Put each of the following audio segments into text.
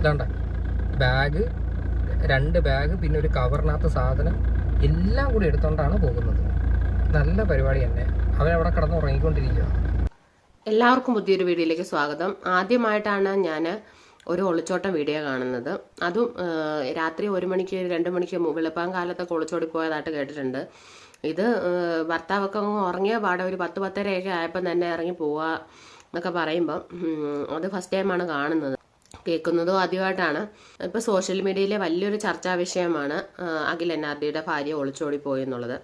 ഇതാണ്ട bag, 2 bag, പിന്നെ ഒരു കവറിനകത്ത് സാധനം എല്ലാം കൂടി എടുത്തോണ്ടാണ് പോകുന്നത്. നല്ല പരിപാടി തന്നെ. അവരവിടെ കിടന്ന് ഉറങ്ങിക്കൊണ്ടിരിക്കുക. എല്ലാവർക്കും പുതിയൊരു വീഡിയോയിലേക്ക് സ്വാഗതം. ആദ്യമായിട്ടാണ് ഞാൻ ഒരു ഒളിച്ചോട്ടം വീഡിയോ കാണുന്നത്. അതും രാത്രി 1 മണിക്ക് 2 മണിക്ക് വെളുപ്പാൻ കാലത്തൊക്കെ ഒളിച്ചോടി പോയതായിട്ട് കേട്ടിട്ടുണ്ട്. ഇത് ഭർത്താവൊക്കെ ഉറങ്ങിയ പാടെ ഒരു 10-10:30 ആയപ്പോൾ തന്നെ ഇറങ്ങി പോവുക എന്നൊക്കെ പറയുമ്പം അത് ഫസ്റ്റ് ടൈമാണ് കാണുന്നത്. കേൾക്കുന്നതും ആദ്യമായിട്ടാണ്. ഇപ്പം സോഷ്യൽ മീഡിയയിലെ വലിയൊരു ചർച്ചാ വിഷയമാണ് അഖിൽ NRDയുടെ ഭാര്യ ഒളിച്ചോടി പോയി എന്നുള്ളത്.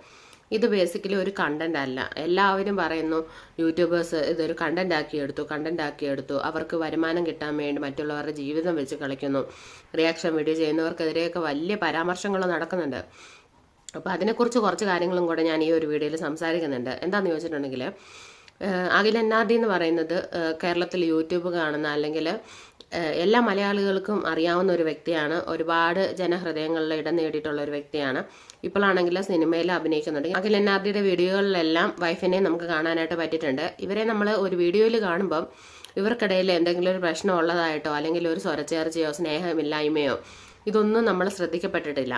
ഇത് ബേസിക്കലി ഒരു കണ്ടന്റ് അല്ല. എല്ലാവരും പറയുന്നു യൂട്യൂബേഴ്സ് ഇതൊരു കണ്ടന്റ് ആക്കി എടുത്തു, അവർക്ക് വരുമാനം കിട്ടാൻ വേണ്ടി മറ്റുള്ളവരുടെ ജീവിതം വെച്ച് കളിക്കുന്നു, റിയാക്ഷൻ വീഡിയോ ചെയ്യുന്നവർക്കെതിരെയൊക്കെ വലിയ പരാമർശങ്ങൾ നടക്കുന്നുണ്ട്. അപ്പോൾ അതിനെക്കുറിച്ച് കുറച്ച് കാര്യങ്ങളും കൂടെ ഞാൻ ഈ ഒരു വീഡിയോയിൽ സംസാരിക്കുന്നുണ്ട്. എന്താണെന്ന് ചോദിച്ചിട്ടുണ്ടെങ്കിൽ, അഖിൽ NRD എന്ന് പറയുന്നത് കേരളത്തിൽ യൂട്യൂബ് കാണുന്ന അല്ലെങ്കിൽ എല്ലാ മലയാളികൾക്കും അറിയാവുന്ന ഒരു വ്യക്തിയാണ്. ഒരുപാട് ജനഹൃദയങ്ങളിൽ ഇടം നേടിയിട്ടുള്ള ഒരു വ്യക്തിയാണ്. ഇപ്പോഴാണെങ്കിൽ സിനിമയിൽ അഭിനയിക്കുന്നുണ്ട്. അഖിൽ NRDയുടെ വീഡിയോകളിലെല്ലാം വൈഫിനെ നമുക്ക് കാണാനായിട്ട് പറ്റിയിട്ടുണ്ട്. ഇവരെ നമ്മൾ ഒരു വീഡിയോയിൽ കാണുമ്പം ഇവർക്കിടയിൽ എന്തെങ്കിലും ഒരു പ്രശ്നം ഉള്ളതായിട്ടോ അല്ലെങ്കിൽ ഒരു സ്വരച്ചേർച്ചയോ സ്നേഹമില്ലായ്മയോ ഇതൊന്നും നമ്മൾ ശ്രദ്ധിക്കപ്പെട്ടിട്ടില്ല.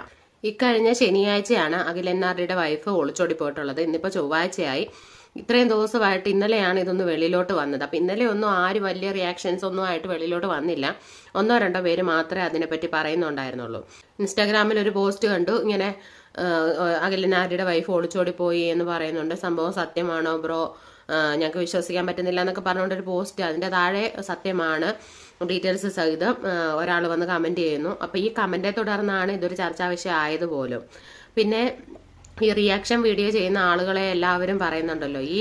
ഇക്കഴിഞ്ഞ ശനിയാഴ്ചയാണ് അഖിൽ NRDയുടെ വൈഫ് ഒളിച്ചോടി പോയിട്ടുള്ളത്. ഇന്നിപ്പോൾ ചൊവ്വാഴ്ചയായി. ഇത്രയും ദിവസമായിട്ട് ഇന്നലെയാണ് ഇതൊന്ന് വെളിയിലോട്ട് വന്നത്. അപ്പം ഇന്നലെ ഒന്നും ആരും വലിയ റിയാക്ഷൻസ് ഒന്നും ആയിട്ട് വെളിയിലോട്ട് വന്നില്ല. 1-2 പേര് മാത്രമേ അതിനെപ്പറ്റി പറയുന്നുണ്ടായിരുന്നുള്ളൂ. ഇൻസ്റ്റാഗ്രാമിൽ ഒരു പോസ്റ്റ് കണ്ടു, ഇങ്ങനെ അഖിൽ NRDയുടെ വൈഫ് ഒളിച്ചോടി പോയി എന്ന് പറയുന്നുണ്ട്. സംഭവം സത്യമാണോ ബ്രോ, ഞങ്ങൾക്ക് വിശ്വസിക്കാൻ പറ്റുന്നില്ല എന്നൊക്കെ പറഞ്ഞുകൊണ്ടൊരു പോസ്റ്റ്. അതിൻ്റെ താഴെ സത്യമാണ് ഡീറ്റെയിൽസ് സഹിതം ഒരാൾ വന്ന് കമൻറ്റ് ചെയ്യുന്നു. അപ്പോൾ ഈ കമൻറ്റെ തുടർന്നാണ് ഇതൊരു ചർച്ചാ വിഷയം ആയതുപോലും. പിന്നെ ഈ റിയാക്ഷൻ വീഡിയോ ചെയ്യുന്ന ആളുകളെ എല്ലാവരും പറയുന്നുണ്ടല്ലോ, ഈ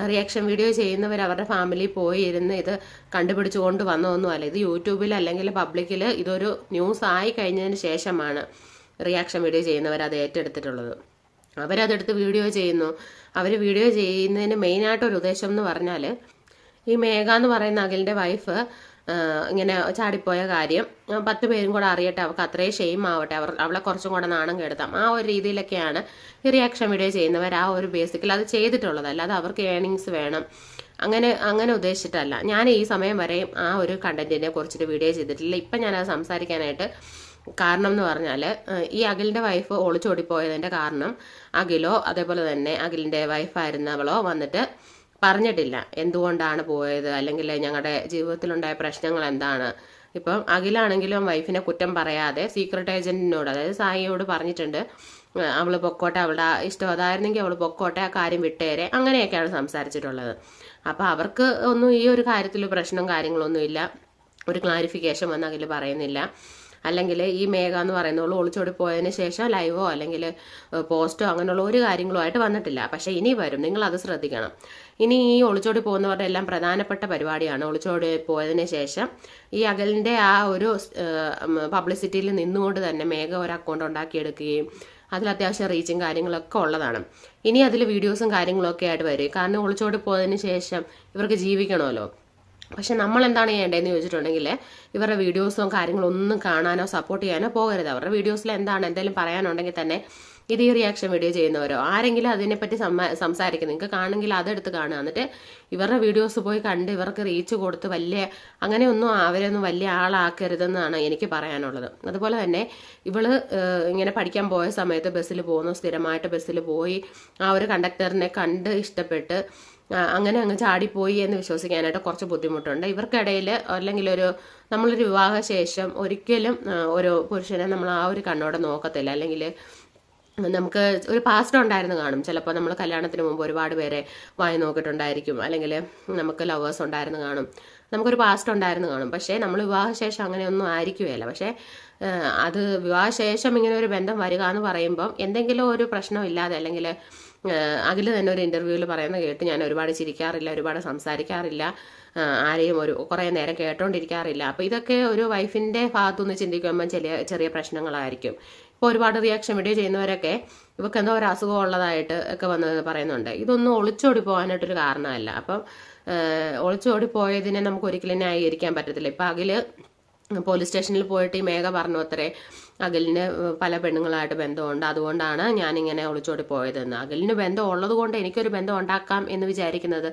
റിയാക്ഷൻ വീഡിയോ ചെയ്യുന്നവർ അവരുടെ ഫാമിലി പോയി ഇരുന്ന് ഇത് കണ്ടുപിടിച്ചു കൊണ്ട് വന്നതൊന്നുമല്ല. ഇത് യൂട്യൂബിൽ അല്ലെങ്കിൽ പബ്ലിക്കിൽ ഇതൊരു ന്യൂസ് ആയി കഴിഞ്ഞതിന് ശേഷമാണ് റിയാക്ഷൻ വീഡിയോ ചെയ്യുന്നവർ അത് ഏറ്റെടുത്തിട്ടുള്ളത്. അവരതെടുത്ത് വീഡിയോ ചെയ്യുന്നു. അവർ വീഡിയോ ചെയ്യുന്നതിന് മെയിനായിട്ടൊരു ഉദ്ദേശം എന്ന് പറഞ്ഞാൽ, ഈ മേഘ എന്ന് പറയുന്ന അഖിലിൻ്റെ വൈഫ് ഇങ്ങനെ ചാടിപ്പോയ കാര്യം 10 പേരും കൂടെ അറിയട്ടെ, അവർക്ക് അത്രയും ഷെയിം ആവട്ടെ, അവളെ കുറച്ചും കൂടെ നാണം കെടുത്താം, ആ ഒരു രീതിയിലൊക്കെയാണ് ഈ റിയാക്ഷൻ വീഡിയോ ചെയ്യുന്നവർ ആ ഒരു ബേസിക്കൽ അത് ചെയ്തിട്ടുള്ളത്. അല്ലാതെ അവർക്ക് ഏണിങ്സ് വേണം അങ്ങനെ ഉദ്ദേശിച്ചിട്ടല്ല. ഞാൻ ഈ സമയം വരെയും ആ ഒരു കണ്ടന്റിനെ കുറിച്ചിട്ട് വീഡിയോ ചെയ്തിട്ടില്ല. ഇപ്പം ഞാനത് സംസാരിക്കാനായിട്ട് കാരണം എന്ന് പറഞ്ഞാൽ, ഈ അഖിലിൻ്റെ വൈഫ് ഒളിച്ചോടിപ്പോയതിൻ്റെ കാരണം അഖിലോ അതേപോലെ തന്നെ അഖിലിൻ്റെ വൈഫായിരുന്നവളോ വന്നിട്ട് പറഞ്ഞിട്ടില്ല എന്തുകൊണ്ടാണ് പോയത്, അല്ലെങ്കിൽ ഞങ്ങളുടെ ജീവിതത്തിലുണ്ടായ പ്രശ്നങ്ങൾ എന്താണ്. ഇപ്പം അഖിലാണെങ്കിലും വൈഫിനെ കുറ്റം പറയാതെ സീക്രട്ട് ഏജന്റിനോട്, അതായത് സായിയോട് പറഞ്ഞിട്ടുണ്ട് അവൾ പൊക്കോട്ടെ, അവളുടെ ഇഷ്ടം അതായിരുന്നെങ്കിൽ അവൾ പൊക്കോട്ടെ, ആ കാര്യം വിട്ടേരെ, അങ്ങനെയൊക്കെയാണ് സംസാരിച്ചിട്ടുള്ളത്. അപ്പം അവർക്ക് ഒന്നും ഈ ഒരു കാര്യത്തിൽ പ്രശ്നം കാര്യങ്ങളൊന്നുമില്ല. ഒരു ക്ലാരിഫിക്കേഷൻ വന്ന് അഖിൽ പറയുന്നില്ല. അല്ലെങ്കിൽ ഈ മേഘ എന്ന് പറയുന്നവൾ ഒളിച്ചോടി പോയതിന് ശേഷം ലൈവോ അല്ലെങ്കിൽ പോസ്റ്റോ അങ്ങനെയുള്ള ഒരു കാര്യങ്ങളുമായിട്ട് വന്നിട്ടില്ല. പക്ഷേ ഇനി വരും, നിങ്ങൾ അത് ശ്രദ്ധിക്കണം. ഇനി ഈ ഒളിച്ചോടി പോകുന്നവരുടെ എല്ലാം പ്രധാനപ്പെട്ട പരിപാടിയാണ് ഒളിച്ചോടി പോയതിന് ശേഷം ഈ അഖിലിൻ്റെ ആ ഒരു പബ്ലിസിറ്റിയിൽ നിന്നുകൊണ്ട് തന്നെ മേഘ ഒരു അക്കൗണ്ട് ഉണ്ടാക്കിയെടുക്കുകയും അതിൽ അത്യാവശ്യം റീച്ചും കാര്യങ്ങളൊക്കെ ഉള്ളതാണ്. ഇനി അതിൽ വീഡിയോസും കാര്യങ്ങളൊക്കെ ആയിട്ട് വരും. കാരണം ഒളിച്ചോടി പോയതിന് ശേഷം ഇവർക്ക് ജീവിക്കണമല്ലോ. പക്ഷെ നമ്മൾ എന്താണ് ചെയ്യേണ്ടതെന്ന് ചോദിച്ചിട്ടുണ്ടെങ്കിൽ, ഇവരുടെ വീഡിയോസും കാര്യങ്ങളൊന്നും കാണാനോ സപ്പോർട്ട് ചെയ്യാനോ പോകരുത്. അവരുടെ വീഡിയോസിൽ എന്താണ് എന്തെങ്കിലും പറയാനുണ്ടെങ്കിൽ തന്നെ ഇത് ഈ റിയാക്ഷൻ വീഡിയോ ചെയ്യുന്നവരോ ആരെങ്കിലും അതിനെപ്പറ്റി സംസാരിക്കും, നിങ്ങൾക്ക് കാണുമെങ്കിൽ അതെടുത്ത് കാണുക. എന്നിട്ട് ഇവരുടെ വീഡിയോസ് പോയി കണ്ട് ഇവർക്ക് റീച്ച് കൊടുത്ത് അങ്ങനെയൊന്നും അവരൊന്നും വലിയ ആളാക്കരുതെന്നാണ് എനിക്ക് പറയാനുള്ളത്. അതുപോലെ തന്നെ ഇവള് ഇങ്ങനെ പഠിക്കാൻ പോയ സമയത്ത് ബസ്സിൽ പോകുന്നു, സ്ഥിരമായിട്ട് ബസ്സിൽ പോയി ആ ഒരു കണ്ടക്ടറിനെ കണ്ട് ഇഷ്ടപ്പെട്ട് അങ്ങനെ അങ്ങ് ചാടിപ്പോയി എന്ന് വിശ്വസിക്കാനായിട്ട് കുറച്ച് ബുദ്ധിമുട്ടുണ്ട്. ഇവർക്കിടയിൽ അല്ലെങ്കിൽ നമ്മളൊരു വിവാഹശേഷം ഒരിക്കലും ഒരു പുരുഷനെ നമ്മൾ ആ ഒരു കണ്ണോടെ നോക്കത്തില്ല. അല്ലെങ്കിൽ നമുക്ക് ഒരു പാസ്റ്റ് ഉണ്ടായിരുന്നു കാണും. ചിലപ്പോൾ നമ്മൾ കല്യാണത്തിന് മുമ്പ് ഒരുപാട് പേരെ വായി നോക്കിയിട്ടുണ്ടായിരിക്കും, അല്ലെങ്കിൽ നമുക്ക് ലവേഴ്സ് ഉണ്ടായിരുന്നു കാണും, നമുക്കൊരു പാസ്റ്റ് ഉണ്ടായിരുന്നു കാണും. പക്ഷേ നമ്മൾ വിവാഹശേഷം അങ്ങനെയൊന്നും ആയിരിക്കുകയില്ല. പക്ഷേ അത് വിവാഹശേഷം ഇങ്ങനെ ഒരു ബന്ധം വരിക എന്ന് പറയുമ്പം എന്തെങ്കിലും ഒരു പ്രശ്നമില്ലാതെ, അല്ലെങ്കിൽ അഖിൽ തന്നെ ഒരു ഇൻ്റർവ്യൂവിൽ പറയുന്ന കേട്ട്, ഞാൻ ഒരുപാട് ചിരിക്കാറില്ല, ഒരുപാട് സംസാരിക്കാറില്ല, ആരെയും കുറേ നേരം കേട്ടോണ്ടിരിക്കാറില്ല. അപ്പോൾ ഇതൊക്കെ ഒരു വൈഫിൻ്റെ ഭാഗത്തുനിന്ന് ചിന്തിക്കുമ്പം ചെറിയ പ്രശ്നങ്ങളായിരിക്കും. ഇപ്പോൾ ഒരുപാട് റിയാക്ഷൻ വീഡിയോ ചെയ്യുന്നവരൊക്കെ ഇവർക്ക് എന്തോ ഒരു അസുഖം ഉള്ളതായിട്ട് ഒക്കെ വന്ന് പറയുന്നുണ്ട്. ഇതൊന്നും ഒളിച്ചോടി പോകാനായിട്ടൊരു കാരണമല്ല. അപ്പം ഒളിച്ചോടി പോയതിനെ നമുക്ക് ഒരിക്കലും ന്യായീകരിക്കാൻ പറ്റത്തില്ല. ഇപ്പം അഖിൽ പോലീസ് സ്റ്റേഷനിൽ പോയിട്ട് ഈ മേഘ പറഞ്ഞു അത്രേ, അഖിലിന് പല പെണ്ണുങ്ങളായിട്ട് ബന്ധമുണ്ട്, അതുകൊണ്ടാണ് ഞാനിങ്ങനെ ഒളിച്ചോടി പോയതെന്ന്. അഖിലിന് ബന്ധം ഉള്ളത് കൊണ്ട് എനിക്കൊരു ബന്ധം ഉണ്ടാക്കാം എന്ന് വിചാരിക്കുന്നത്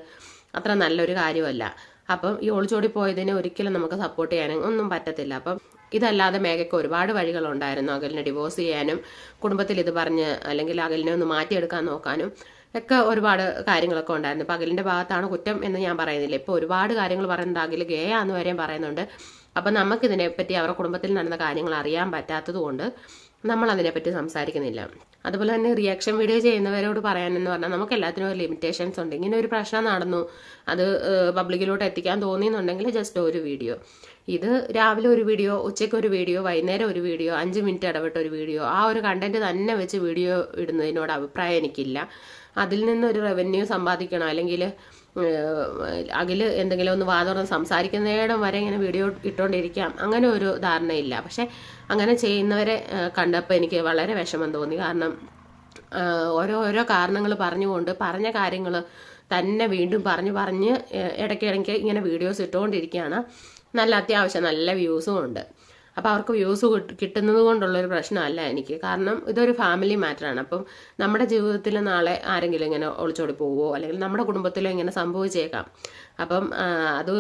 അത്ര നല്ലൊരു കാര്യമല്ല. അപ്പം ഈ ഒളിച്ചോടി പോയതിനെ ഒരിക്കലും നമുക്ക് സപ്പോർട്ട് ചെയ്യാനും ഒന്നും പറ്റത്തില്ല. അപ്പം ഇതല്ലാതെ മേഘയ്ക്ക് ഒരുപാട് വഴികളുണ്ടായിരുന്നു. അഖിലിനെ ഡിവോഴ്സ് ചെയ്യാനും കുടുംബത്തിൽ ഇത് പറഞ്ഞ് അല്ലെങ്കിൽ അഖിലിനെ ഒന്ന് മാറ്റിയെടുക്കാൻ നോക്കാനും ഒക്കെ ഒരുപാട് കാര്യങ്ങളൊക്കെ ഉണ്ടായിരുന്നു. ഇപ്പം അഖിലിൻ്റെ ഭാഗത്താണ് കുറ്റം എന്ന് ഞാൻ പറയുന്നില്ല. ഇപ്പോൾ ഒരുപാട് കാര്യങ്ങൾ പറയുന്നുണ്ട്. അഖിൽ ഗേയാന്ന് വരെയും പറയുന്നുണ്ട്. അപ്പം നമുക്കിതിനെപ്പറ്റി അവരുടെ കുടുംബത്തിൽ നടന്ന കാര്യങ്ങൾ അറിയാൻ പറ്റാത്തത് കൊണ്ട് നമ്മൾ അതിനെപ്പറ്റി സംസാരിക്കുന്നില്ല. അതുപോലെ തന്നെ റിയാക്ഷൻ വീഡിയോ ചെയ്യുന്നവരോട് പറയാനെന്ന് പറഞ്ഞാൽ നമുക്ക് എല്ലാത്തിനും ഒരു ലിമിറ്റേഷൻസ് ഉണ്ട്. ഇങ്ങനെ ഒരു പ്രശ്നം നടന്നു, അത് പബ്ലിക്കിലോട്ട് എത്തിക്കാൻ തോന്നിയെന്നുണ്ടെങ്കിൽ ജസ്റ്റ് ഒരു വീഡിയോ. ഇത് രാവിലെ ഒരു വീഡിയോ, ഉച്ചയ്ക്ക് ഒരു വീഡിയോ, വൈകുന്നേരം ഒരു വീഡിയോ, 5 മിനിറ്റ് ഇടവിട്ട് ഒരു വീഡിയോ, ആ ഒരു കണ്ടന്റ് തന്നെ വെച്ച് വീഡിയോ ഇടുന്നതിനോട് അഭിപ്രായം എനിക്കില്ല. അതിൽ നിന്നൊരു റവന്യൂ സമ്പാദിക്കണം, അല്ലെങ്കിൽ അഖില് എന്തെങ്കിലും ഒന്ന് വാതുറന്ന് സംസാരിക്കുന്നിടം വരെ ഇങ്ങനെ വീഡിയോ ഇട്ടുകൊണ്ടിരിക്കാം, അങ്ങനെ ഒരു ധാരണയില്ല. പക്ഷെ അങ്ങനെ ചെയ്യുന്നവരെ കണ്ടപ്പോൾ എനിക്ക് വളരെ വിഷമം തോന്നി. കാരണം ഓരോ കാരണങ്ങൾ പറഞ്ഞുകൊണ്ട് പറഞ്ഞ കാര്യങ്ങൾ തന്നെ വീണ്ടും പറഞ്ഞ് ഇടയ്ക്കിടയ്ക്ക് ഇങ്ങനെ വീഡിയോസ് ഇട്ടുകൊണ്ടിരിക്കുകയാണ്. നല്ല അത്യാവശ്യം നല്ല വ്യൂസും ഉണ്ട്. അപ്പോൾ അവർക്ക് വ്യൂസ് കിട്ടുന്നത് കൊണ്ടുള്ളൊരു പ്രശ്നമല്ല എനിക്ക്. കാരണം ഇതൊരു ഫാമിലി മാറ്ററാണ്. അപ്പം നമ്മുടെ ജീവിതത്തിൽ നാളെ ആരെങ്കിലും ഇങ്ങനെ ഒളിച്ചോടി പോവുമോ അല്ലെങ്കിൽ നമ്മുടെ കുടുംബത്തിലോ ഇങ്ങനെ സംഭവിച്ചേക്കാം. അപ്പം അത്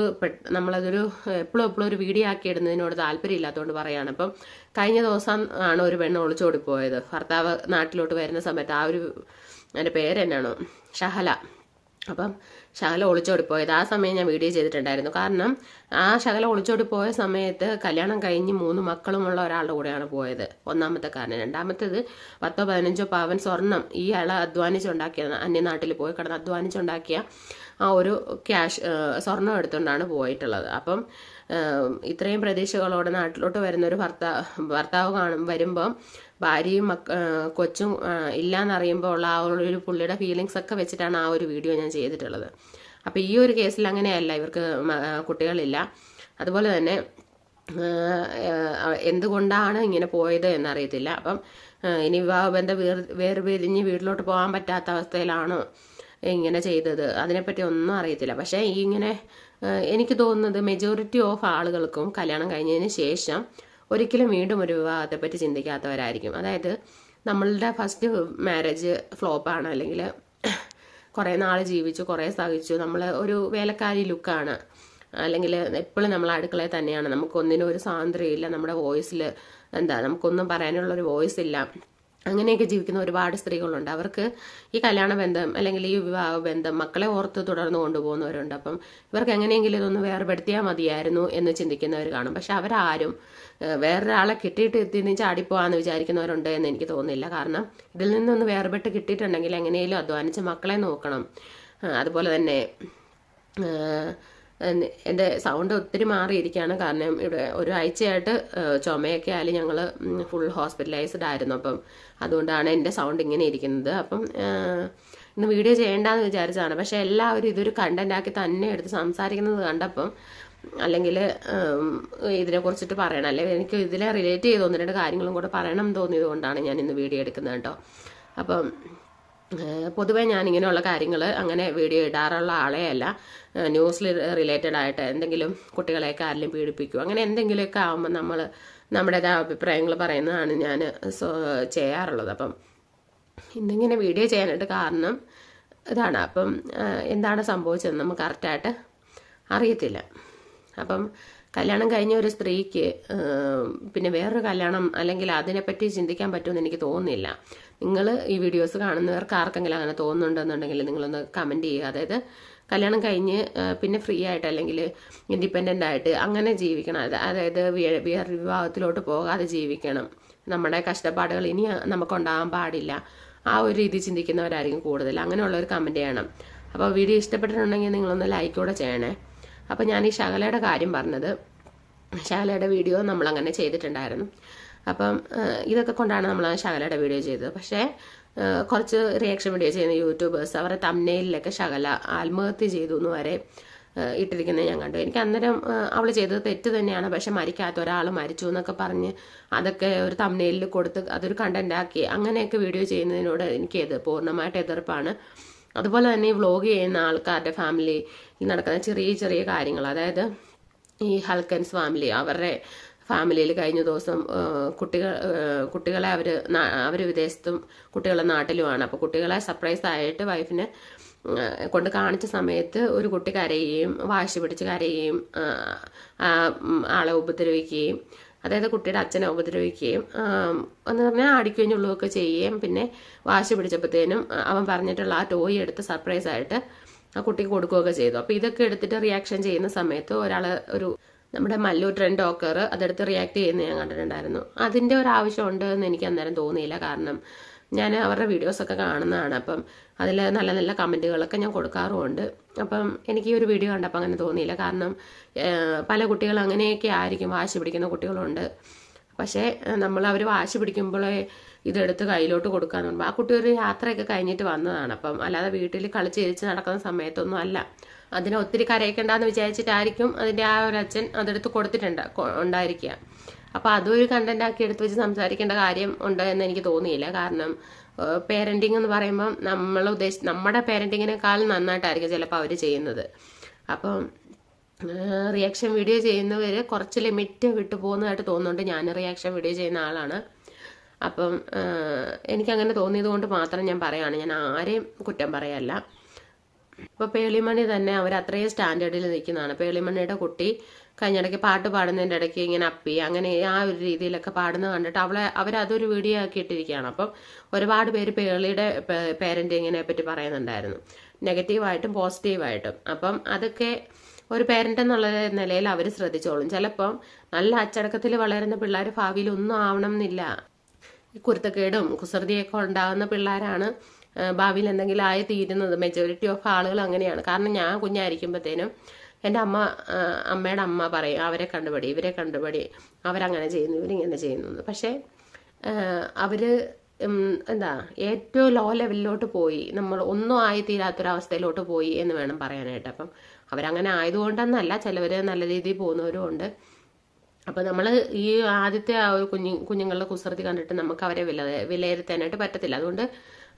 നമ്മളതൊരു എപ്പോഴും ഒരു വീഡിയോ ആക്കി ഇടുന്നതിനോട് താല്പര്യമില്ലാത്തതുകൊണ്ട് പറയുകയാണ്. അപ്പം കഴിഞ്ഞ ദിവസം ആണ് ഒരു പെണ്ണ് ഒളിച്ചോടി പോയത്. ഭർത്താവ് നാട്ടിലോട്ട് വരുന്ന സമയത്ത് എൻ്റെ പേരെന്നാണോ, ഷഹല. അപ്പം ശകല ഒളിച്ചോടിപ്പോയത് ആ സമയം ഞാൻ വീഡിയോ ചെയ്തിട്ടുണ്ടായിരുന്നു. കാരണം ആ ശകല ഒളിച്ചോടിപ്പോയ സമയത്ത് കല്യാണം കഴിഞ്ഞ് 3 മക്കളുമുള്ള ഒരാളുടെ കൂടെയാണ് പോയത്. ഒന്നാമത്തെ കാരണം. രണ്ടാമത്തേത് 10-15 പവൻ സ്വർണം ഈ ആൾ അധ്വാനിച്ചുണ്ടാക്കിയ, അന്യനാട്ടിൽ പോയി കിടന്ന് അധ്വാനിച്ചുണ്ടാക്കിയ ആ ഒരു ക്യാഷ് സ്വർണം എടുത്തുകൊണ്ടാണ് പോയിട്ടുള്ളത്. അപ്പം ഇത്രയും പ്രതീക്ഷകളോടെ നാട്ടിലോട്ട് വരുന്നൊരു ഭർത്താവ് വരുമ്പം ഭാര്യയും കൊച്ചും ഇല്ലാന്നറിയുമ്പോൾ ഉള്ള ആ ഒരു പുള്ളിയുടെ ഫീലിങ്സ് ഒക്കെ വെച്ചിട്ടാണ് ആ ഒരു വീഡിയോ ഞാൻ ചെയ്തിട്ടുള്ളത്. അപ്പം ഈ ഒരു കേസിൽ അങ്ങനെയല്ല, ഇവർക്ക് കുട്ടികളില്ല. അതുപോലെ തന്നെ എന്തുകൊണ്ടാണ് ഇങ്ങനെ പോയത് എന്നറിയത്തില്ല. അപ്പം ഇനി വിവാഹബന്ധം വേർപിരിഞ്ഞ് വീട്ടിലോട്ട് പോകാൻ പറ്റാത്ത അവസ്ഥയിലാണോ ഇങ്ങനെ ചെയ്തത്, അതിനെപ്പറ്റി ഒന്നും അറിയത്തില്ല. പക്ഷേ ഇങ്ങനെ എനിക്ക് തോന്നുന്നത് മെജോറിറ്റി ഓഫ് ആളുകൾക്കും കല്യാണം കഴിഞ്ഞതിന് ശേഷം ഒരിക്കലും വീണ്ടും ഒരു വിവാഹത്തെപ്പറ്റി ചിന്തിക്കാത്തവരായിരിക്കും. അതായത് നമ്മളുടെ ഫസ്റ്റ് മാരേജ് ഫ്ലോപ്പാണ്, അല്ലെങ്കിൽ കുറേ നാൾ ജീവിച്ചു, കുറേ സഹിച്ചു, നമ്മൾ ഒരു വേലക്കാരി ലുക്കാണ്, അല്ലെങ്കിൽ എപ്പോഴും നമ്മൾ അടുക്കളയിൽ തന്നെയാണ്, നമുക്കൊന്നിനും ഒരു സ്വാതന്ത്ര്യമില്ല, നമ്മുടെ വോയിസിൽ നമുക്കൊന്നും പറയാനുള്ളൊരു വോയിസ് ഇല്ല, അങ്ങനെയൊക്കെ ജീവിക്കുന്ന ഒരുപാട് സ്ത്രീകളുണ്ട്. അവർക്ക് ഈ കല്യാണ ബന്ധം അല്ലെങ്കിൽ ഈ വിവാഹ ബന്ധം മക്കളെ ഓർത്ത് തുടർന്ന് കൊണ്ടുപോകുന്നവരുണ്ട്. അപ്പം ഇവർക്ക് എങ്ങനെയെങ്കിലും ഇതൊന്ന് വേർപെടുത്തിയാൽ മതിയായിരുന്നു എന്ന് ചിന്തിക്കുന്നവർ കാണും. പക്ഷെ അവരാരും വേറൊരാളെ കിട്ടിയിട്ട് എത്തിന്ന് ചാടിപ്പോവാന്ന് വിചാരിക്കുന്നവരുണ്ട് എന്ന് എനിക്ക് തോന്നുന്നില്ല. കാരണം ഇതിൽ നിന്നൊന്ന് വേർപെട്ട് കിട്ടിയിട്ടുണ്ടെങ്കിൽ എങ്ങനെയും അധ്വാനിച്ച് മക്കളെ നോക്കണം. അതുപോലെ തന്നെ എൻ്റെ സൗണ്ട് ഒത്തിരി മാറിയിരിക്കുകയാണ്. കാരണം ഇവിടെ ഒരാഴ്ചയായിട്ട് ചുമയൊക്കെ ആയാലും ഞങ്ങൾ ഫുൾ ഹോസ്പിറ്റലൈസ്ഡ് ആയിരുന്നു. അപ്പം അതുകൊണ്ടാണ് എൻ്റെ സൗണ്ട് ഇങ്ങനെ ഇരിക്കുന്നത്. അപ്പം ഇന്ന് വീഡിയോ ചെയ്യേണ്ടെന്ന് വിചാരിച്ചതാണ്. പക്ഷെ എല്ലാവരും ഇതൊരു കണ്ടൻ്റാക്കി തന്നെ എടുത്ത് സംസാരിക്കുന്നത് കണ്ടപ്പം, അല്ലെങ്കിൽ ഇതിനെക്കുറിച്ചിട്ട് പറയണം, അല്ലെങ്കിൽ എനിക്ക് ഇതിലെ റിലേറ്റ് ചെയ്ത് 1-2 കാര്യങ്ങളും കൂടെ പറയണം തോന്നിയത് കൊണ്ടാണ് ഞാൻ ഇന്ന് വീഡിയോ എടുക്കുന്നത് കേട്ടോ. അപ്പം പൊതുവെ ഞാൻ ഇങ്ങനെയുള്ള കാര്യങ്ങൾ അങ്ങനെ വീഡിയോ ഇടാറുള്ള ആളേ അല്ല. ന്യൂസിൽ റിലേറ്റഡ് ആയിട്ട് എന്തെങ്കിലും കുട്ടികളെയൊക്കെ ആരെങ്കിലും പീഡിപ്പിക്കുക അങ്ങനെ എന്തെങ്കിലുമൊക്കെ ആകുമ്പോൾ നമ്മൾ നമ്മുടേതായ അഭിപ്രായങ്ങൾ പറയുന്നതാണ് ഞാൻ ചെയ്യാറുള്ളത്. അപ്പം ഇന്നിങ്ങനെ വീഡിയോ ചെയ്യാനായിട്ട് കാരണം ഇതാണ്. അപ്പം എന്താണ് സംഭവിച്ചതെന്ന് നമുക്ക് കറക്റ്റായിട്ട് അറിയത്തില്ല. അപ്പം കല്യാണം കഴിഞ്ഞ ഒരു സ്ത്രീക്ക് പിന്നെ വേറൊരു കല്യാണം അല്ലെങ്കിൽ അതിനെപ്പറ്റി ചിന്തിക്കാൻ പറ്റുമെന്ന് എനിക്ക് തോന്നുന്നില്ല. നിങ്ങൾ ഈ വീഡിയോസ് കാണുന്നവർക്ക് ആർക്കെങ്കിലും അങ്ങനെ തോന്നുന്നുണ്ടെന്നുണ്ടെങ്കിൽ നിങ്ങളൊന്ന് കമൻറ്റ് ചെയ്യുക. അതായത് കല്യാണം കഴിഞ്ഞ് പിന്നെ ഫ്രീ ആയിട്ട് അല്ലെങ്കിൽ ഇൻഡിപെൻഡൻ്റ് ആയിട്ട് അങ്ങനെ ജീവിക്കണം. അതായത് വേറെ വിവാഹത്തിലോട്ട് പോകാതെ ജീവിക്കണം. നമ്മുടെ കഷ്ടപ്പാടുകൾ ഇനി നമുക്കുണ്ടാകാൻ പാടില്ല. ആ ഒരു രീതി ചിന്തിക്കുന്നവരായിരിക്കും കൂടുതൽ. അങ്ങനെയുള്ളവർ കമൻറ്റ് ചെയ്യണം. അപ്പോൾ വീഡിയോ ഇഷ്ടപ്പെട്ടിട്ടുണ്ടെങ്കിൽ നിങ്ങളൊന്ന് ലൈക്ക് കൂടെ ചെയ്യണേ. അപ്പോൾ ഞാൻ ഈ ശകലയുടെ കാര്യം പറഞ്ഞത്, ശകലയുടെ വീഡിയോ നമ്മളങ്ങനെ ചെയ്തിട്ടുണ്ടായിരുന്നു. അപ്പം ഇതൊക്കെ കൊണ്ടാണ് നമ്മൾ ശകലയുടെ വീഡിയോ ചെയ്തത്. പക്ഷേ കുറച്ച് റിയാക്ഷൻ വീഡിയോ ചെയ്യുന്ന യൂട്യൂബേഴ്സ് അവരുടെ തംബ്നെയിലൊക്കെ ശകല ആത്മഹത്യ ചെയ്തു എന്ന് വരെ ഇട്ടിരിക്കുന്നത് ഞാൻ കണ്ടു. എനിക്ക് അന്നേരം അവൾ ചെയ്തത് തെറ്റ് തന്നെയാണ്, പക്ഷെ മരിക്കാത്ത ഒരാൾ മരിച്ചു എന്നൊക്കെ പറഞ്ഞ് അതൊക്കെ ഒരു തംബ്നെയിലിൽ കൊടുത്ത് അതൊരു കണ്ടന്റ് ആക്കി അങ്ങനെയൊക്കെ വീഡിയോ ചെയ്യുന്നതിനോട് എനിക്ക് പൂർണ്ണമായിട്ട് എതിർപ്പാണ്. അതുപോലെ തന്നെ ഈ വ്ളോഗ് ചെയ്യുന്ന ആൾക്കാരുടെ ഫാമിലിയിൽ നടക്കുന്ന ചെറിയ ചെറിയ കാര്യങ്ങൾ, അതായത് ഈ ഹൽക്കൻസ് ഫാമിലി, അവരുടെ ഫാമിലിയിൽ കഴിഞ്ഞ ദിവസം കുട്ടികളെ അവർ വിദേശത്തും കുട്ടികളെ നാട്ടിലുമാണ്. അപ്പോൾ കുട്ടികളെ സർപ്രൈസ് ആയിട്ട് വൈഫിനെ കൊണ്ട് കാണിച്ച സമയത്ത് ഒരു കുട്ടി കരയുകയും വാശി പിടിച്ച് കരയുകയും ആളെ ഉപദ്രവിക്കുകയും അതായത് കുട്ടിയുടെ അച്ഛനെ ഉപദ്രവിക്കുകയും എന്ന് പറഞ്ഞാൽ അടിക്കുകയും ചുള്ളുകയൊക്കെ ചെയ്യുകയും പിന്നെ വാശി പിടിച്ചപ്പോഴത്തേനും അവൻ പറഞ്ഞിട്ടുള്ള ആ ടോയ് എടുത്ത് സർപ്രൈസ് ആയിട്ട് ആ കുട്ടിക്ക് കൊടുക്കുകയൊക്കെ ചെയ്തു. അപ്പോൾ ഇതൊക്കെ എടുത്തിട്ട് റിയാക്ഷൻ ചെയ്യുന്ന സമയത്ത് ഒരു നമ്മുടെ മല്ലു ട്രെൻഡ് ടോക്കർ അതെടുത്ത് റിയാക്ട് ചെയ്യുന്നത് ഞാൻ കണ്ടിട്ടുണ്ടായിരുന്നു. അതിൻ്റെ ഒരു ആവശ്യമുണ്ട് എന്ന് എനിക്ക് അന്നേരം തോന്നിയില്ല. കാരണം ഞാൻ അവരുടെ വീഡിയോസൊക്കെ കാണുന്നതാണ്. അപ്പം അതിൽ നല്ല നല്ല കമൻറ്റുകളൊക്കെ ഞാൻ കൊടുക്കാറുമുണ്ട്. അപ്പം എനിക്ക് ഈ ഒരു വീഡിയോ കണ്ടപ്പോൾ അങ്ങനെ തോന്നിയില്ല. കാരണം പല കുട്ടികൾ അങ്ങനെയൊക്കെ ആയിരിക്കും, വാശി പിടിക്കുന്ന കുട്ടികളുണ്ട്. പക്ഷേ അവർ വാശി പിടിക്കുമ്പോഴേ ഇതെടുത്ത് കയ്യിലോട്ട് കൊടുക്കാന്ന് പറയുമ്പോൾ ആ കുട്ടി ഒരു യാത്രയൊക്കെ കഴിഞ്ഞിട്ട് വന്നതാണ്. അപ്പം അല്ലാതെ വീട്ടിൽ കളിച്ച് ചിരിച്ച് നടക്കുന്ന സമയത്തൊന്നും അല്ല. അതിനെ ഒത്തിരി കരയിക്കണ്ടെന്ന് വിചാരിച്ചിട്ടായിരിക്കും അതിൻ്റെ ആ ഒരു അച്ഛൻ അതെടുത്ത് ഉണ്ടായിരിക്കുക. അപ്പോൾ അതൊരു കണ്ടന്റ് ആക്കി എടുത്ത് വെച്ച് സംസാരിക്കേണ്ട കാര്യം ഉണ്ട് എന്ന് എനിക്ക് തോന്നിയില്ല. കാരണം പേരൻറ്റിങ് എന്ന് പറയുമ്പം നമ്മുടെ പേരൻറ്റിങ്ങിനേക്കാൾ നന്നായിട്ടായിരിക്കും ചിലപ്പോൾ അവർ ചെയ്യുന്നത്. അപ്പം റിയാക്ഷൻ വീഡിയോ ചെയ്യുന്നവർ കുറച്ച് ലിമിറ്റ് വിട്ടു പോകുന്നതായിട്ട് തോന്നുന്നുണ്ട്. ഞാൻ റിയാക്ഷൻ വീഡിയോ ചെയ്യുന്ന ആളാണ്. അപ്പം എനിക്കങ്ങനെ തോന്നിയത് കൊണ്ട് മാത്രം ഞാൻ പറയുകയാണ്, ഞാൻ ആരെയും കുറ്റം പറയല്ല. ഇപ്പോൾ പേളിമണി തന്നെ അവർ അത്രയും സ്റ്റാൻഡേർഡിൽ നിൽക്കുന്നതാണ്. പേളിമണിയുടെ കുട്ടി കഴിഞ്ഞിടയ്ക്ക് പാട്ട് പാടുന്നതിൻ്റെ ഇടയ്ക്ക് ഇങ്ങനെ അപ്പി അങ്ങനെ ആ ഒരു രീതിയിലൊക്കെ പാടുന്നത് കണ്ടിട്ട് അവരതൊരു വീഡിയോ ആക്കി ഇട്ടിരിക്കുകയാണ്. അപ്പം ഒരുപാട് പേര് പേളിയുടെ പേരൻറ്റിങ്ങിനെ പറ്റി പറയുന്നുണ്ടായിരുന്നു, നെഗറ്റീവായിട്ടും പോസിറ്റീവായിട്ടും. അപ്പം അതൊക്കെ ഒരു പേരൻ്റ് എന്നുള്ള നിലയിൽ അവർ ശ്രദ്ധിച്ചോളും. ചിലപ്പം നല്ല അച്ചടക്കത്തിൽ വളരുന്ന പിള്ളേർ ഭാവിയിൽ ഒന്നും ആവണം എന്നില്ല. കുരുത്തക്കേടും കുസൃതിയൊക്കെ ഉണ്ടാകുന്ന പിള്ളേരാണ് ഭാവിയിൽ എന്തെങ്കിലും ആയി തീരുന്നത്. മെജോറിറ്റി ഓഫ് ആളുകൾ അങ്ങനെയാണ്. കാരണം ഞാൻ കുഞ്ഞായിരിക്കുമ്പോഴത്തേനും എൻ്റെ അമ്മയുടെ അമ്മ പറയും, അവരെ കണ്ടുപടി, ഇവരെ കണ്ടുപടി, അവരങ്ങനെ ചെയ്യുന്നു, ഇവരിങ്ങനെ ചെയ്യുന്നു. പക്ഷേ അവർ ഏറ്റവും ലോ ലെവലിലോട്ട് പോയി, നമ്മൾ ഒന്നും ആയി തീരാത്തൊരവസ്ഥയിലോട്ട് പോയി എന്ന് വേണം പറയാനായിട്ട്. അപ്പം അവരങ്ങനെ ആയതുകൊണ്ടെന്നല്ല, ചിലവർ നല്ല രീതിയിൽ പോകുന്നവരും ഉണ്ട്. അപ്പോൾ നമ്മൾ ഈ ആദ്യത്തെ ആ ഒരു കുഞ്ഞുങ്ങളുടെ കുസൃതി കണ്ടിട്ട് നമുക്ക് അവരെ വിലയിരുത്താനായിട്ട് പറ്റത്തില്ല. അതുകൊണ്ട്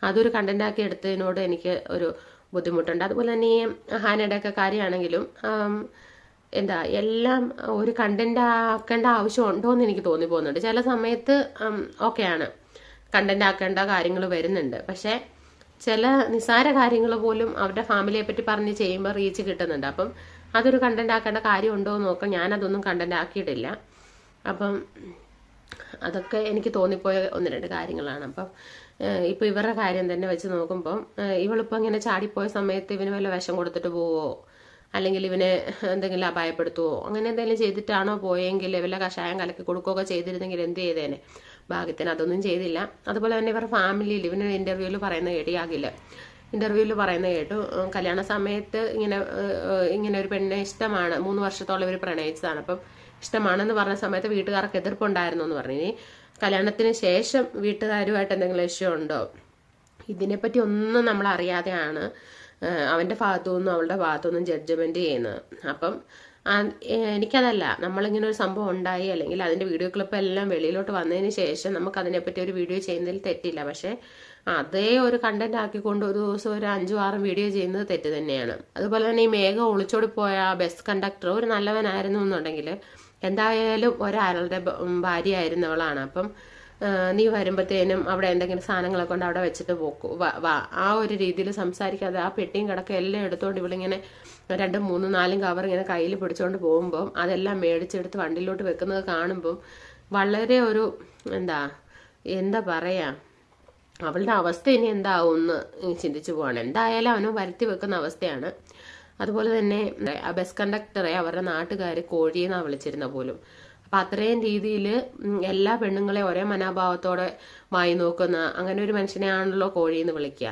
അതൊരു കണ്ടന്റാക്കി എടുത്തതിനോട് എനിക്ക് ഒരു ബുദ്ധിമുട്ടുണ്ട്. അതുപോലെ തന്നെ ഈ ഹാനയുടെ ഒക്കെ കാര്യമാണെങ്കിലും എല്ലാം ഒരു കണ്ടന്റ് ആക്കേണ്ട ആവശ്യം ഉണ്ടോ എന്ന് എനിക്ക് തോന്നി പോകുന്നുണ്ട്. ചില സമയത്ത് ഓക്കെയാണ്, കണ്ടന്റ് ആക്കേണ്ട കാര്യങ്ങൾ വരുന്നുണ്ട്. പക്ഷെ ചില നിസ്സാര കാര്യങ്ങൾ പോലും അവരുടെ ഫാമിലിയെ പറ്റി പറഞ്ഞ് ചെയ്യുമ്പോൾ റീച്ച് കിട്ടുന്നുണ്ട്. അപ്പം അതൊരു കണ്ടന്റ് ആക്കേണ്ട കാര്യം ഉണ്ടോ എന്ന് നോക്കാം. ഞാനതൊന്നും കണ്ടന്റ് ആക്കിയിട്ടില്ല. അപ്പം അതൊക്കെ എനിക്ക് തോന്നിപ്പോയ 1-2 കാര്യങ്ങളാണ്. അപ്പം ഇപ്പം ഇവരുടെ കാര്യം തന്നെ വെച്ച് നോക്കുമ്പം ഇവളിപ്പോൾ ഇങ്ങനെ ചാടിപ്പോയ സമയത്ത് ഇവന് വല്ല വിഷം കൊടുത്തിട്ട് പോവോ, അല്ലെങ്കിൽ ഇവനെ എന്തെങ്കിലും അപായപ്പെടുത്തുവോ, അങ്ങനെ എന്തെങ്കിലും ചെയ്തിട്ടാണോ പോയെങ്കിൽ വല്ല കഷായം കലക്കി കൊടുക്കുകയൊക്കെ ചെയ്തിരുന്നെങ്കിൽ എന്ത് ചെയ്തേനെ. ഭാഗ്യത്തിന് അതൊന്നും ചെയ്തില്ല. അതുപോലെ തന്നെ ഇവരുടെ ഫാമിലിയിൽ ഇവന് ഇന്റർവ്യൂവിൽ പറയുന്ന കേട്ടു, കല്യാണ സമയത്ത് ഇങ്ങനെ ഒരു പെണ്ണിനെ ഇഷ്ടമാണ്, 3 വർഷത്തോളം ഇവർ പ്രണയിച്ചതാണ്. അപ്പം ഇഷ്ടമാണെന്ന് പറഞ്ഞ സമയത്ത് വീട്ടുകാർക്ക് എതിർപ്പുണ്ടായിരുന്നു എന്ന് പറഞ്ഞു. ഇനി കല്യാണത്തിന് ശേഷം വീട്ടുകാരുമായിട്ട് എന്തെങ്കിലും ഇഷ്യൂ ഉണ്ടോ, ഇതിനെപ്പറ്റി ഒന്നും നമ്മൾ അറിയാതെയാണ് അവൻ്റെ ഭാഗത്തുനിന്നും അവളുടെ ഭാഗത്തുനിന്നും ജഡ്ജ്മെന്റ് ചെയ്യുന്നത്. അപ്പം എനിക്കതല്ല, നമ്മളിങ്ങനെ ഒരു സംഭവം ഉണ്ടായി അല്ലെങ്കിൽ അതിന്റെ വീഡിയോ ക്ലിപ്പ് എല്ലാം വെളിയിലോട്ട് വന്നതിന് ശേഷം നമുക്ക് അതിനെപ്പറ്റി ഒരു വീഡിയോ ചെയ്യുന്നതിൽ തെറ്റില്ല. പക്ഷെ അതേ ഒരു കണ്ടന്റ് ആക്കിക്കൊണ്ട് ഒരു ദിവസം ഒരു 5-6 വീഡിയോ ചെയ്യുന്നത് തെറ്റ് തന്നെയാണ്. അതുപോലെ തന്നെ ഈ മേഘ ഒളിച്ചോടി പോയ ബസ് കണ്ടക്ടർ ഒരു നല്ലവനായിരുന്നു എന്നുണ്ടെങ്കിൽ എന്തായാലും ഒരാളുടെ ഭാര്യയായിരുന്നവളാണ്. അപ്പം നീ വരുമ്പോഴത്തേനും അവിടെ എന്തെങ്കിലും സാധനങ്ങളൊക്കെ കൊണ്ട് അവിടെ വെച്ചിട്ട് വാ ആ ഒരു രീതിയിൽ സംസാരിക്കാതെ ആ പെട്ടിയും കിടക്കും എല്ലാം എടുത്തുകൊണ്ട് ഇവളിങ്ങനെ 2, 3, 4 കവർ ഇങ്ങനെ കയ്യിൽ പിടിച്ചുകൊണ്ട് പോകുമ്പോൾ അതെല്ലാം മേടിച്ചെടുത്ത് വണ്ടിയിലോട്ട് വെക്കുന്നത് കാണുമ്പം വളരെ ഒരു എന്താ പറയാ, അവളുടെ അവസ്ഥ ഇനി എന്താവും എന്ന് ചിന്തിച്ചു പോവാണ്. എന്തായാലും അവനും വരുത്തി വെക്കുന്ന അവസ്ഥയാണ്. അതുപോലെ തന്നെ ആ ബസ് കണ്ടക്ടറെ അവരുടെ നാട്ടുകാർ കോഴിയെന്നാണ് വിളിച്ചിരുന്ന പോലും. അപ്പം അത്രയും രീതിയിൽ എല്ലാ പെണ്ണുങ്ങളെ ഒരേ മനോഭാവത്തോടെ വായി നോക്കുന്ന അങ്ങനെ ഒരു മനുഷ്യനെയാണല്ലോ കോഴിയെന്ന് വിളിക്കുക.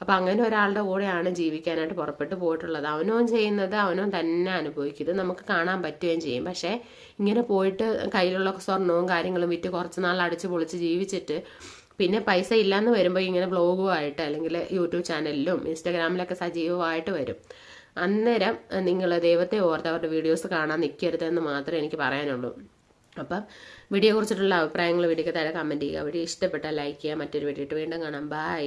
അപ്പം അങ്ങനെ ഒരാളുടെ കൂടെയാണ് ജീവിക്കാനായിട്ട് പുറപ്പെട്ടു പോയിട്ടുള്ളത്. അവനവൻ ചെയ്യുന്നത് അവനവൻ തന്നെ അനുഭവിക്കുന്നത് നമുക്ക് കാണാൻ പറ്റുകയും ചെയ്യും. പക്ഷേ ഇങ്ങനെ പോയിട്ട് കയ്യിലുള്ള സ്വർണവും കാര്യങ്ങളും വിറ്റ് കുറച്ച് നാൾ അടിച്ചു പൊളിച്ച് ജീവിച്ചിട്ട് പിന്നെ പൈസ ഇല്ലാന്ന് വരുമ്പോൾ ഇങ്ങനെ വ്ളോഗുമായിട്ട് അല്ലെങ്കിൽ യൂട്യൂബ് ചാനലിലും ഇൻസ്റ്റാഗ്രാമിലൊക്കെ സജീവമായിട്ട് വരും. അന്നേരം നിങ്ങൾ ദൈവത്തെ ഓർത്ത് അവരുടെ വീഡിയോസ് കാണാൻ നിൽക്കരുതെന്ന് മാത്രമേ എനിക്ക് പറയാനുള്ളൂ. അപ്പം വീഡിയോയെ കുറിച്ചിട്ടുള്ള അഭിപ്രായങ്ങൾ വീഡിയോക്ക് താഴെ കമൻറ്റ് ചെയ്യുക. വീഡിയോ ഇഷ്ടപ്പെട്ടാൽ ലൈക്ക് ചെയ്യുക. മറ്റൊരു വീഡിയോ വീണ്ടും കാണാം. ബൈ.